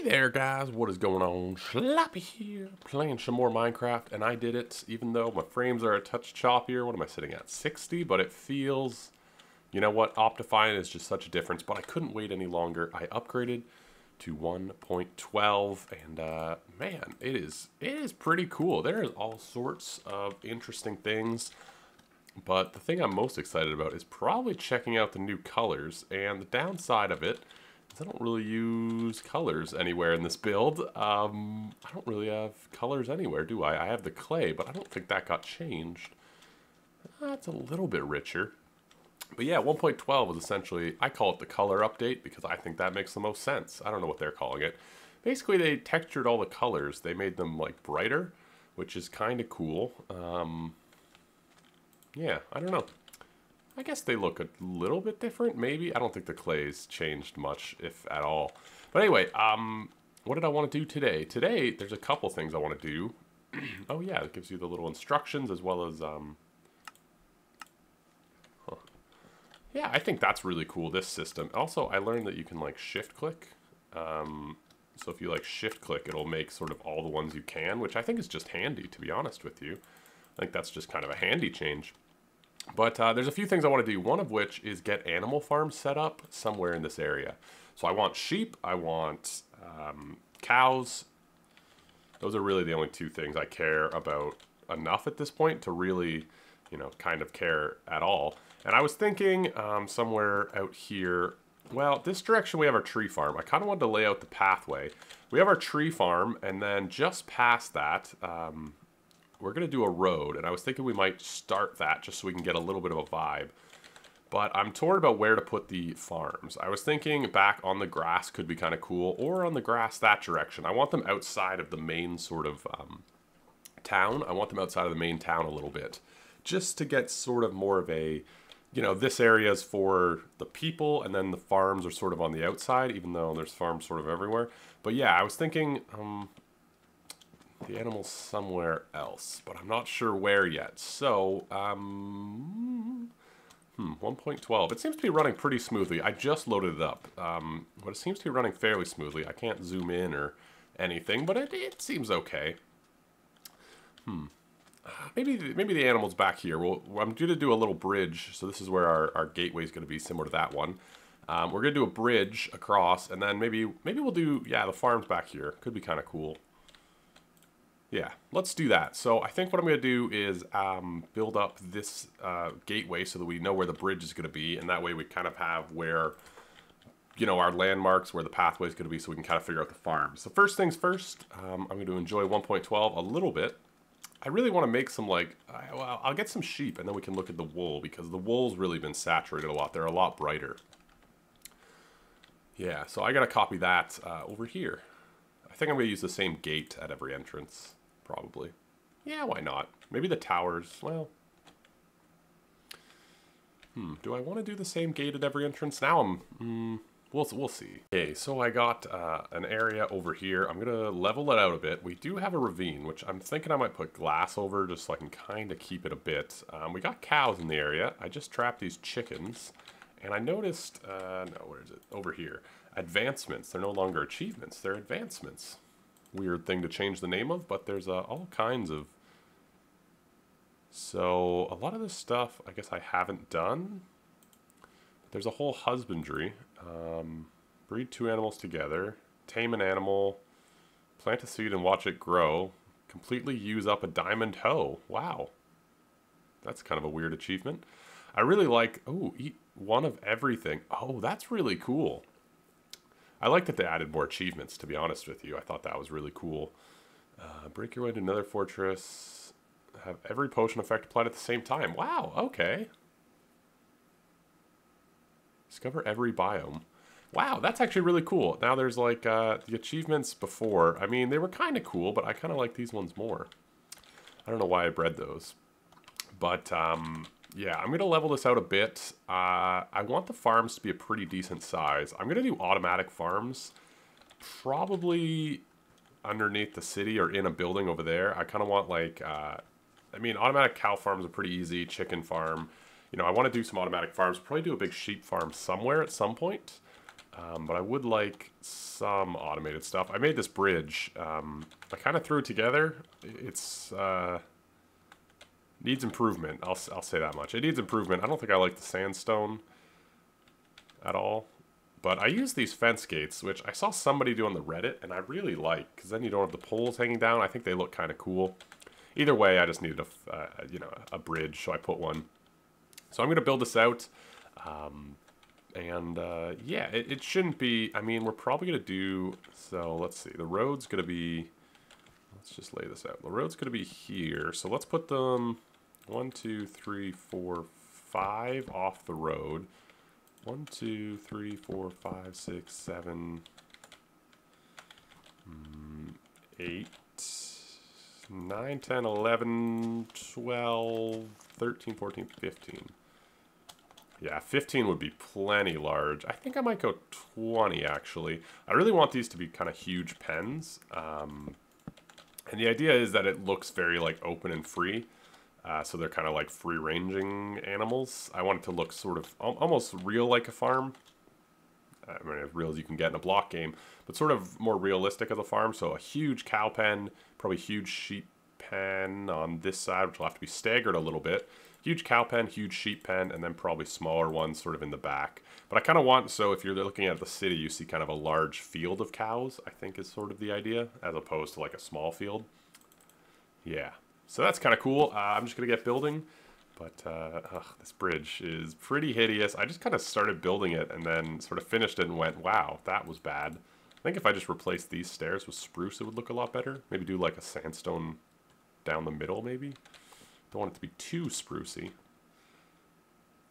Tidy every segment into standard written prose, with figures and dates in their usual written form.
There guys, what is going on? Sloppy here, playing some more Minecraft, and I did it even though my frames are a touch choppier. What am I sitting at? 60, but it feels, you know what, Optifine is just such a difference, but I couldn't wait any longer. I upgraded to 1.12, and man, it is pretty cool. There is all sorts of interesting things, but the thing I'm most excited about is probably checking out the new colors, and the downside of it, I don't really use colors anywhere in this build. I don't really have colors anywhere, do I? I have the clay, but I don't think that got changed. It's a little bit richer. But yeah, 1.12 is essentially, I call it the color update because I think that makes the most sense. I don't know what they're calling it. Basically, they textured all the colors. They made them like brighter, which is kind of cool. Yeah, I don't know. I guess they look a little bit different, maybe. I don't think the clay's changed much, if at all. But anyway, what did I want to do today? Today, there's a couple things I want to do. Oh yeah, it gives you the little instructions as well as, Yeah, I think that's really cool, this system. Also, I learned that you can, like, shift-click. So if you, like, shift-click, it'll make sort of all the ones you can, which I think is just handy, to be honest with you. I think that's just kind of a handy change. But there's a few things I want to do, one of which is get animal farms set up somewhere in this area. So I want sheep, I want cows. Those are really the only two things I care about enough at this point to really, you know, kind of care at all. And I was thinking somewhere out here, well, this direction we have our tree farm. I kind of wanted to lay out the pathway. We have our tree farm, and then just past that, we're going to do a road, and I was thinking we might start that just so we can get a little bit of a vibe. But I'm torn about where to put the farms. I was thinking back on the grass could be kind of cool, or on the grass that direction. I want them outside of the main sort of town. I want them outside of the main town a little bit, just to get sort of more of a, you know, this area is for the people, and then the farms are sort of on the outside, even though there's farms sort of everywhere. But yeah, I was thinking the animal's somewhere else, but I'm not sure where yet. So, 1.12. It seems to be running pretty smoothly. I just loaded it up, but it seems to be running fairly smoothly. I can't zoom in or anything, but it seems okay. Maybe the animal's back here. Well, I'm going to do a little bridge, so this is where our gateway is going to be similar to that one. We're going to do a bridge across, and then maybe we'll do, yeah, the farm's back here. Could be kind of cool. Yeah, let's do that. So I think what I'm going to do is build up this gateway so that we know where the bridge is going to be, and that way we kind of have where, you know, our landmarks, where the pathway is going to be, so we can kind of figure out the farm. So first things first, I'm going to enjoy 1.12 a little bit. I really want to make some, like, well, I'll get some sheep, and then we can look at the wool, because the wool's really been saturated a lot. They're a lot brighter. Yeah, so I got to copy that over here. I think I'm going to use the same gate at every entrance. Probably. Yeah, why not? Maybe the towers, well. Do I want to do the same gate at every entrance? Now we'll see. Okay, so I got an area over here. I'm going to level it out a bit. We do have a ravine, which I'm thinking I might put glass over just so I can kind of keep it a bit. We got cows in the area. I just trapped these chickens, and I noticed, no, where is it? Over here. Advancements. They're no longer achievements. They're advancements. Weird thing to change the name of, but there's all kinds of. So a lot of this stuff I guess I haven't done. There's a whole husbandry. Breed 2 animals together, tame an animal, plant a seed and watch it grow, completely use up a diamond hoe. Wow, that's kind of a weird achievement. I really like, oh, eat one of everything. Oh, that's really cool. I like that they added more achievements, to be honest with you. I thought that was really cool. Break your way to another fortress. Have every potion effect applied at the same time. Wow, okay. Discover every biome. Wow, that's actually really cool. Now there's like the achievements before. I mean, they were kind of cool, but I kind of like these ones more. I don't know why I bred those. But yeah, I'm going to level this out a bit. I want the farms to be a pretty decent size. I'm going to do automatic farms, probably underneath the city or in a building over there. I kind of want like, I mean, automatic cow farms are pretty easy, chicken farm. You know, I want to do some automatic farms, probably do a big sheep farm somewhere at some point. But I would like some automated stuff. I made this bridge. I kind of threw it together. It's needs improvement. I'll say that much. It needs improvement. I don't think I like the sandstone at all. But I use these fence gates, which I saw somebody do on the Reddit, and I really like, because then you don't have the poles hanging down. I think they look kind of cool. Either way, I just needed a bridge, so I put one. So I'm going to build this out. Yeah, it shouldn't be, I mean, we're probably going to do, so let's see, the road's going to be, let's just lay this out. The road's going to be here, so let's put them 1, 2, 3, 4, 5 off the road. 1, 2, 3, 4, 5, 6, 7, 8, 9, 10, 11, 12, 13, 14, 15. Yeah, 15 would be plenty large. I think I might go 20, actually. I really want these to be kind of huge pens. And the idea is that it looks very, like, open and free. So they're kind of like free-ranging animals. I want it to look sort of almost real like a farm. I mean, as real as you can get in a block game. But sort of more realistic as a farm. So a huge cow pen, probably huge sheep pen on this side, which will have to be staggered a little bit. Huge cow pen, huge sheep pen, and then probably smaller ones sort of in the back. But I kind of want, so if you're looking at the city, you see kind of a large field of cows, I think is sort of the idea, as opposed to like a small field. Yeah, so that's kind of cool. I'm just going to get building, but this bridge is pretty hideous. I just kind of started building it and then sort of finished it and went, wow, that was bad. I think if I just replaced these stairs with spruce, it would look a lot better. Maybe do like a sandstone down the middle, maybe. Don't want it to be too sprucey.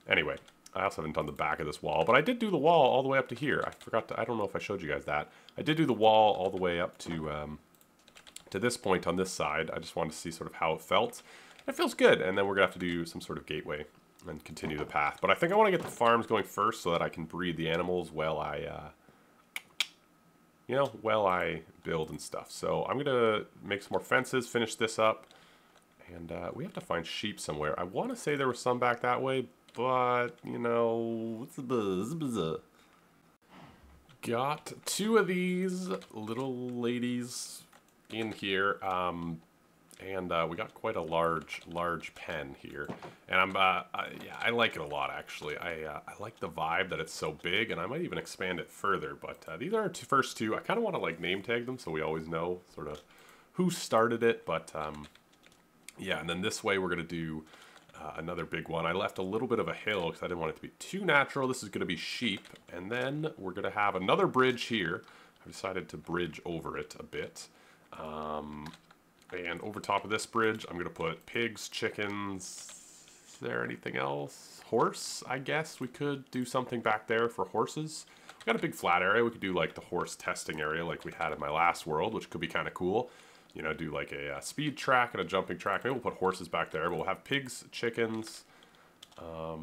Anyway, I also haven't done the back of this wall, but I did do the wall all the way up to here. I forgot to, I don't know if I showed you guys that. I did do the wall all the way up to this point on this side. I just wanted to see sort of how it felt. It feels good, and then we're gonna have to do some sort of gateway and continue the path. But I think I want to get the farms going first so that I can breed the animals while I, while I build and stuff. So I'm gonna make some more fences, finish this up. And we have to find sheep somewhere. I want to say there were some back that way, but, you know, what's the buzz? Got 2 of these little ladies in here, and we got quite a large pen here. And I like it a lot, actually. I like the vibe that it's so big, and I might even expand it further. But these are our first 2. I kind of want to, like, name tag them so we always know sort of who started it, but... yeah, and then this way we're going to do another big one. I left a little bit of a hill because I didn't want it to be too natural. This is going to be sheep. And then we're going to have another bridge here. I decided to bridge over it a bit. And over top of this bridge, I'm going to put pigs, chickens. Is there anything else? Horse, I guess. We could do something back there for horses. We got a big flat area. We could do like the horse testing area like we had in my last world, which could be kind of cool. You know, do like a speed track and a jumping track. Maybe we'll put horses back there, but we'll have pigs, chickens. I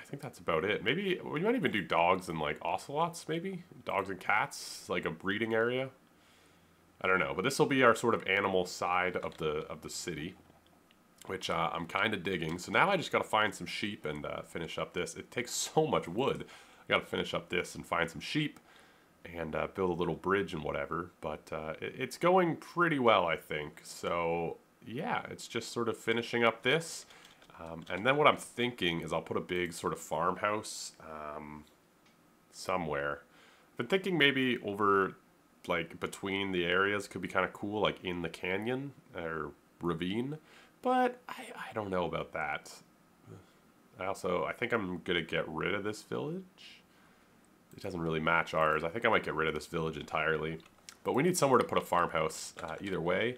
think that's about it. Maybe we might even do dogs and like ocelots, maybe? Dogs and cats, like a breeding area. I don't know, but this will be our sort of animal side of the city, which I'm kind of digging. So now I just got to find some sheep and finish up this. It takes so much wood. I got to finish up this and find some sheep. And build a little bridge and whatever, but it's going pretty well, I think. So yeah, it's just sort of finishing up this, and then what I'm thinking is I'll put a big sort of farmhouse somewhere. I've been thinking maybe over, like, between the areas could be kind of cool, like in the canyon or ravine, but I don't know about that. I think I'm gonna get rid of this village. It doesn't really match ours. I think I might get rid of this village entirely. But we need somewhere to put a farmhouse either way.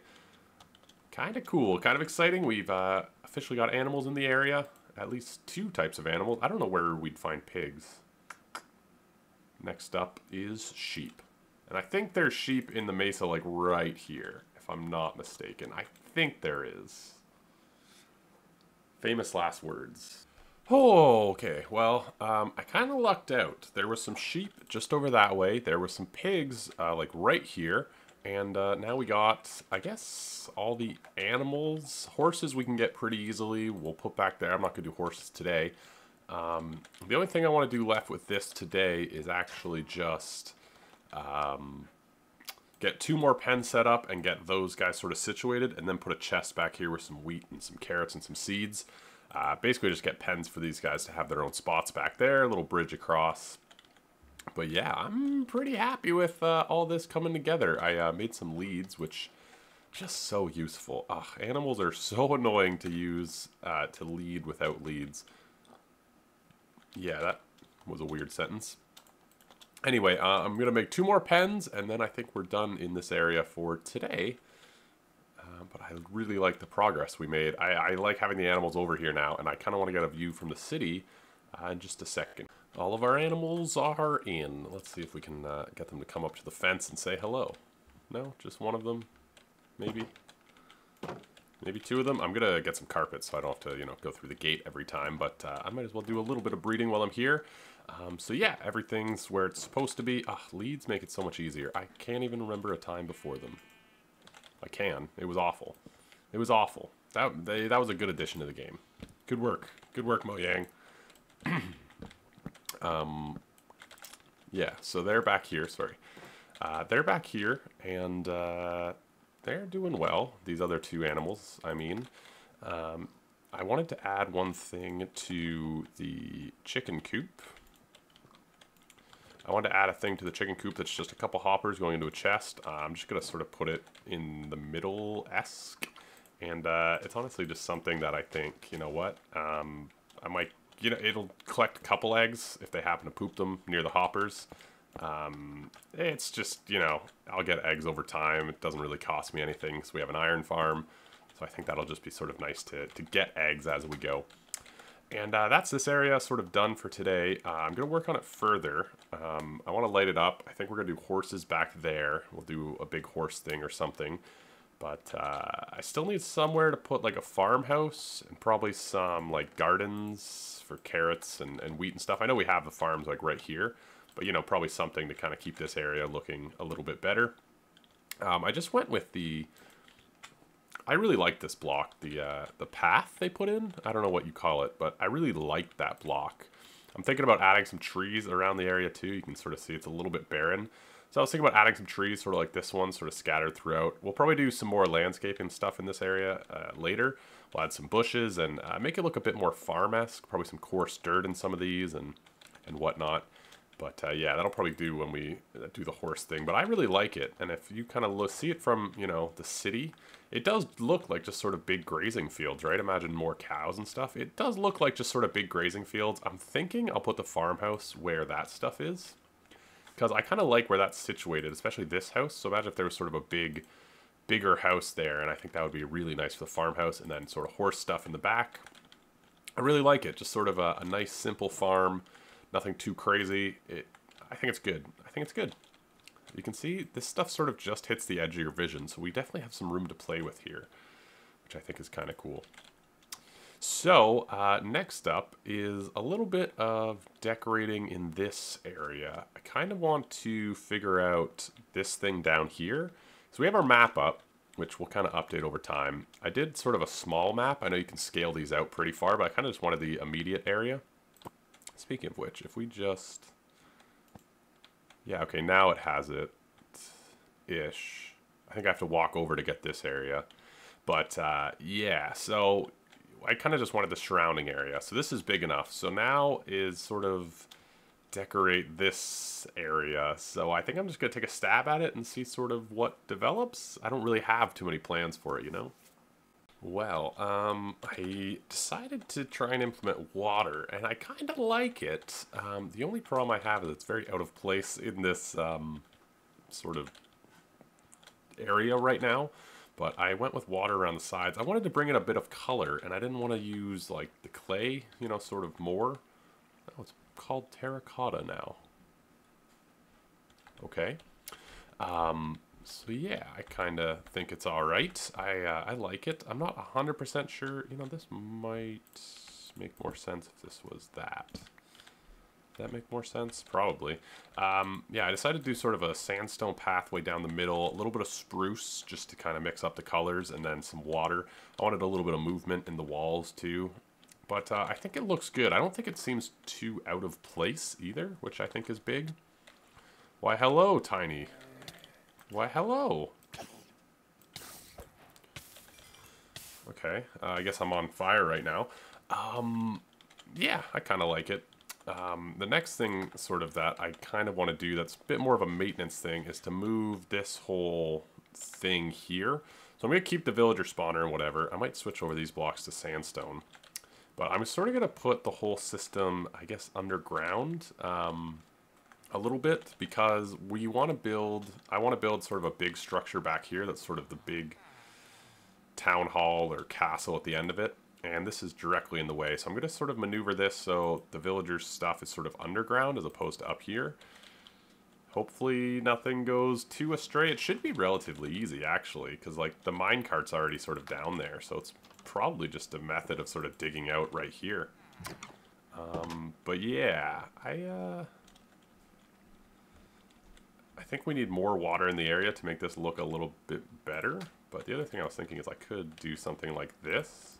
Kind of cool, kind of exciting. We've officially got animals in the area. At least 2 types of animals. I don't know where we'd find pigs. Next up is sheep. And I think there's sheep in the mesa like right here, if I'm not mistaken. I think there is. Famous last words. Oh, okay. Well, I kind of lucked out. There was some sheep just over that way. There were some pigs, like, right here. And now we got, I guess, all the animals. Horses we can get pretty easily. We'll put back there. I'm not going to do horses today. The only thing I want to do left with this today is actually just get 2 more pens set up and get those guys sort of situated, and then put a chest back here with some wheat and some carrots and some seeds. Basically just get pens for these guys to have their own spots back there, a little bridge across. But yeah, I'm pretty happy with all this coming together. I made some leads, which just so useful. Ugh, animals are so annoying to use to lead without leads. Yeah, that was a weird sentence. Anyway, I'm going to make 2 more pens, and then I think we're done in this area for today. But I really like the progress we made. I like having the animals over here now, and I kind of want to get a view from the city in just a second. All of our animals are in. Let's see if we can get them to come up to the fence and say hello. No, just one of them, maybe. Maybe 2 of them. I'm going to get some carpets so I don't have to, go through the gate every time. But I might as well do a little bit of breeding while I'm here. So yeah, everything's where it's supposed to be. Leads make it so much easier. I can't even remember a time before them. I can. It was awful. It was awful. That was a good addition to the game. Good work. Good work, Mojang. Yeah, so they're back here. Sorry. They're back here, and they're doing well. These other 2 animals, I mean. I wanted to add one thing to the chicken coop. I wanted to add a thing to the chicken coop that's just a couple hoppers going into a chest. I'm just going to sort of put it in the middle-esque. And it's honestly just something that I think, you know what, I might, it'll collect a couple eggs if they happen to poop them near the hoppers. It's just, I'll get eggs over time. It doesn't really cost me anything because we have an iron farm. So I think that'll just be sort of nice to get eggs as we go. And that's this area sort of done for today. I'm going to work on it further. I want to light it up. I think we're going to do horses back there. We'll do a big horse thing or something. But I still need somewhere to put like a farmhouse and probably some like gardens for carrots and wheat and stuff. I know we have the farms like right here. But, probably something to kind of keep this area looking a little bit better. I just went with I really like this block, the path they put in. I don't know what you call it, but I really like that block. I'm thinking about adding some trees around the area too. You can sort of see it's a little bit barren. So I was thinking about adding some trees sort of like this one, sort of scattered throughout. We'll probably do some more landscaping stuff in this area later. We'll add some bushes and make it look a bit more farm-esque. Probably some coarse dirt in some of these and whatnot. But yeah, that'll probably do when we do the horse thing. But I really like it. And if you kind of see it from, the city, it does look like just sort of big grazing fields, right? Imagine more cows and stuff. It does look like just sort of big grazing fields. I'm thinking I'll put the farmhouse where that stuff is. Because I kind of like where that's situated, especially this house. So imagine if there was sort of a bigger house there. And I think that would be really nice for the farmhouse. And then sort of horse stuff in the back. I really like it. Just sort of a nice, simple farm. Nothing too crazy. I think it's good. I think it's good. You can see this stuff sort of just hits the edge of your vision, so we definitely have some room to play with here, which I think is kind of cool. So, next up is a little bit of decorating in this area. I kind of want to figure out this thing down here. So we have our map up, which we'll kind of update over time. I did sort of a small map. I know you can scale these out pretty far, but I kind of just wanted the immediate area. Speaking of which, if we just... Yeah, okay, now it has it-ish. I think I have to walk over to get this area. But, yeah, so I kind of just wanted the surrounding area. So this is big enough. So now is sort of decorate this area. So I think I'm just going to take a stab at it and see sort of what develops. I don't really have too many plans for it, Well, I decided to try and implement water, and I kind of like it. The only problem I have is it's very out of place in this sort of area right now. But I went with water around the sides. I wanted to bring in a bit of color, and I didn't want to use, like, the clay, sort of more. Oh, it's called terracotta now. Okay. So yeah, I kind of think it's all right. I like it. I'm not 100% sure. This might make more sense if this was that. Does that make more sense? Probably. Yeah, I decided to do sort of a sandstone pathway down the middle, a little bit of spruce just to kind of mix up the colors, and then some water. I wanted a little bit of movement in the walls too. But I think it looks good. I don't think it seems too out of place either, which I think is big. Why, hello, Tiny. Why, hello. Okay, I guess I'm on fire right now. Yeah, I kind of like it. The next thing sort of that I kind of want to do that's a bit more of a maintenance thing is to move this whole thing here. So I'm going to keep the villager spawner and whatever. I might switch over these blocks to sandstone. But I'm sort of going to put the whole system, I guess, underground a little bit because we want to build, I want to build sort of a big structure back here that's sort of the big town hall or castle at the end of it. And this is directly in the way. So I'm going to sort of maneuver this so the villagers' stuff is sort of underground as opposed to up here. Hopefully nothing goes too astray. It should be relatively easy, actually, because like the minecart's already sort of down there. So it's probably just a method of sort of digging out right here. But yeah, I think we need more water in the area to make this look a little bit better. But the other thing I was thinking is I could do something like this.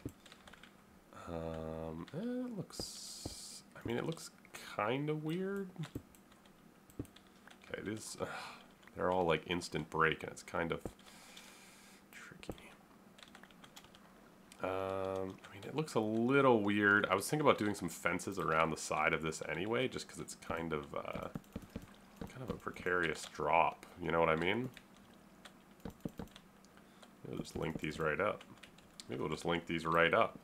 It looks, I mean, it looks kind of weird. Okay, it is, they're all like instant break and it's kind of tricky. I mean, it looks a little weird. I was thinking about doing some fences around the side of this anyway, just because it's kind of a precarious drop. You know what I mean? We'll just link these right up. Maybe we'll just link these right up.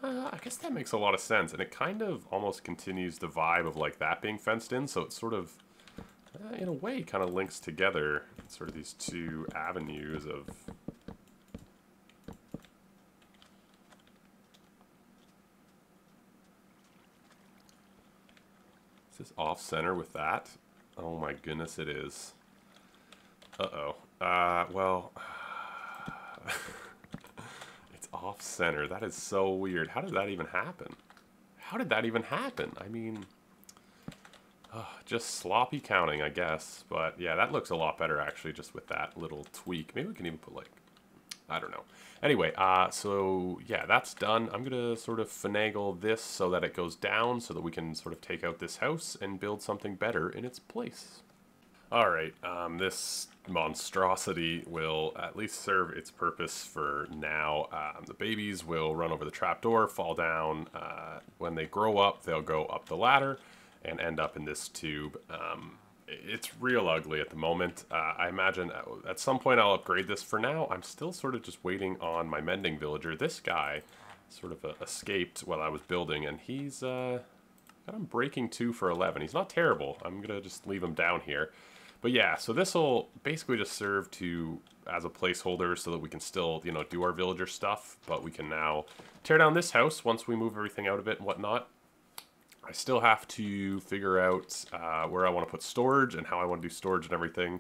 I guess that makes a lot of sense, and it kind of almost continues the vibe of like that being fenced in, so it sort of, in a way, kind of links together sort of these two avenues of... Is this off-center with that? Oh my goodness, it is. Uh-oh. Well... It's off-center. That is so weird. How did that even happen? How did that even happen? I mean... just sloppy counting, I guess. But yeah, that looks a lot better, actually, just with that little tweak. Maybe we can even put, like... I don't know. Anyway, so yeah, that's done. I'm going to sort of finagle this so that it goes down so that we can sort of take out this house and build something better in its place. Alright, this monstrosity will at least serve its purpose for now. The babies will run over the trapdoor, fall down. When they grow up, they'll go up the ladder and end up in this tube. It's real ugly at the moment. I imagine at some point I'll upgrade this. For now, I'm still sort of just waiting on my mending villager. This guy sort of escaped while I was building, and he's got him breaking 2 for 11. He's not terrible. I'm going to just leave him down here. But yeah, so this will basically just serve to as a placeholder so that we can still, you know, do our villager stuff. But we can now tear down this house once we move everything out of it and whatnot. I still have to figure out where I want to put storage and how I want to do storage and everything.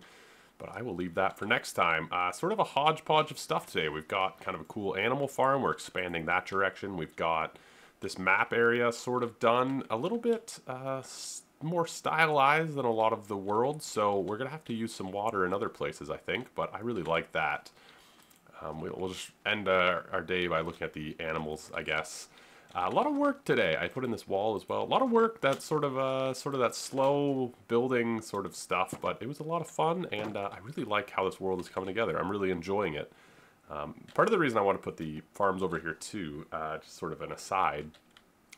But I will leave that for next time. Sort of a hodgepodge of stuff today. We've got kind of a cool animal farm. We're expanding that direction. We've got this map area sort of done. A little bit more stylized than a lot of the world. So we're going to have to use some water in other places, I think. But I really like that. We'll just end our day by looking at the animals, I guess. A lot of work today. I put in this wall as well. A lot of work. That's sort of that slow building sort of stuff, but it was a lot of fun, and I really like how this world is coming together. I'm really enjoying it. Part of the reason I want to put the farms over here too, just sort of an aside,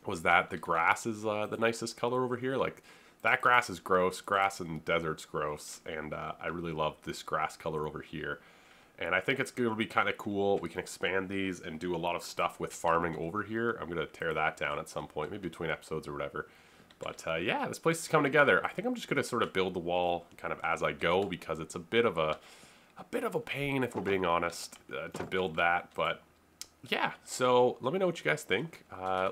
was that the grass is the nicest color over here. Like that grass is gross. Grass in desert's gross, and I really love this grass color over here. And I think it's going to be kind of cool. We can expand these and do a lot of stuff with farming over here. I'm going to tear that down at some point, maybe between episodes or whatever. But yeah, this place is coming together. I think I'm just going to sort of build the wall kind of as I go because it's a bit of a pain, if we're being honest, to build that. But yeah, so let me know what you guys think.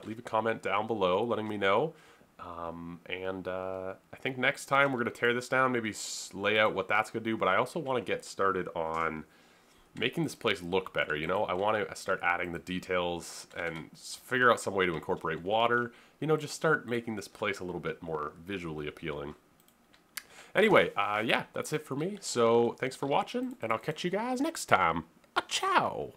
Leave a comment down below letting me know. I think next time we're going to tear this down, maybe lay out what that's going to do. But I also want to get started on making this place look better, you know? I want to start adding the details and figure out some way to incorporate water. You know, just start making this place a little bit more visually appealing. Anyway, yeah, that's it for me. So thanks for watching, and I'll catch you guys next time. Ciao!